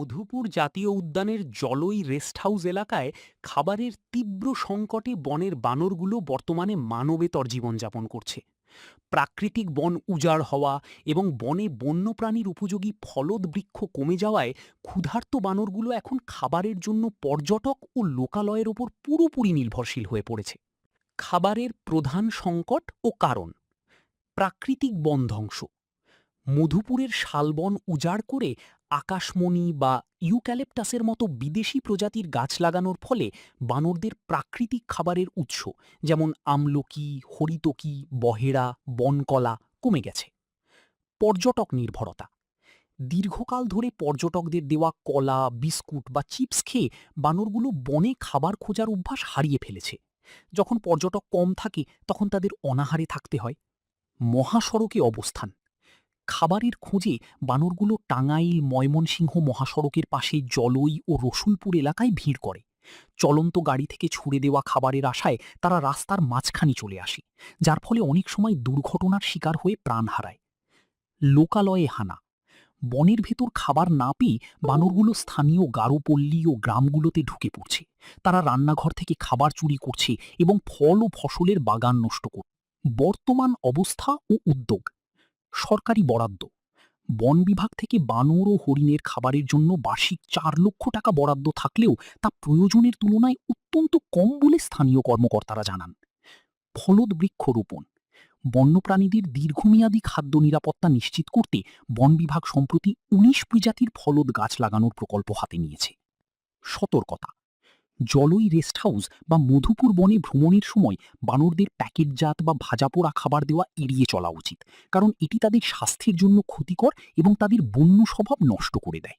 মধুপুর জাতীয় উদ্যানের জলই রেস্ট হাউস এলাকায় খাবারের তীব্র সংকটে বনের বানরগুলো বর্তমানে মানবেতর জীবনযাপন করছে। প্রাকৃতিক বন উজাড় হওয়া এবং বনে বন্যপ্রাণীর উপযোগী ফলদ বৃক্ষ কমে যাওয়ায় ক্ষুধার্ত বানরগুলো এখন খাবারের জন্য পর্যটক ও লোকালয়ের ওপর পুরোপুরি নির্ভরশীল হয়ে পড়েছে। খাবারের প্রধান সংকট ও কারণ: প্রাকৃতিক বন ধ্বংস। মধুপুরের শালবন উজাড় করে আকাশমণি বা ইউক্যালিপটাসের মতো বিদেশি প্রজাতির গাছ লাগানোর ফলে বানরদের প্রাকৃতিক খাবারের উৎস, যেমন আমলকি, হরিতকি, বহেড়া, বনকলা কমে গেছে। পর্যটক নির্ভরতা: দীর্ঘকাল ধরে পর্যটকদের দেওয়া কলা, বিস্কুট বা চিপস খেয়ে বানরগুলো বনে খাবার খোঁজার অভ্যাস হারিয়ে ফেলেছে। যখন পর্যটক কম থাকে তখন তাদের অনাহারে থাকতে হয়। মহাসড়কে অবস্থান: খাবারের খোঁজে বানরগুলো টাঙ্গাইল ময়মনসিংহ মহাসড়কের পাশে জলই ও রসুলপুর এলাকায় ভিড় করে। চলন্ত গাড়ি থেকে ছুড়ে দেওয়া খাবারের আশায় তারা রাস্তার মাঝখানে চলে আসে, যার ফলে অনেক সময় দুর্ঘটনার শিকার হয়ে প্রাণ হারায়। লোকালয়ে হানা: বনের ভেতর খাবার না পেয়ে বানরগুলো স্থানীয় গারোপল্লী ও গ্রামগুলোতে ঢুকে পড়ছে। তারা রান্নাঘর থেকে খাবার চুরি করছে এবং ফল ও ফসলের বাগান নষ্ট করছে। বর্তমান অবস্থা ও উদ্যোগ: সরকারি বরাদ্দ: বন বিভাগ থেকে বানর ও হরিণের খাবারের জন্য বার্ষিক 4 লক্ষ টাকা বরাদ্দ থাকলেও তা প্রয়োজনের তুলনায় অত্যন্ত কম বলে স্থানীয় কর্মকর্তারা জানান। ফলদ বৃক্ষরোপণ: বন্যপ্রাণীদের দীর্ঘমেয়াদী খাদ্য নিরাপত্তা নিশ্চিত করতে বন বিভাগ সম্প্রতি 19 প্রজাতির ফলদ গাছ লাগানোর প্রকল্প হাতে নিয়েছে। সতর্কতা: জলই রেস্ট হাউস বা মধুপুর বনে ভ্রমণের সময় বানরদের প্যাকেটজাত বা ভাজা পোড়া খাবার দেওয়া এড়িয়ে চলা উচিত, কারণ এটি তাদের স্বাস্থ্যের জন্য ক্ষতিকর এবং তাদের বন্য স্বভাব নষ্ট করে দেয়।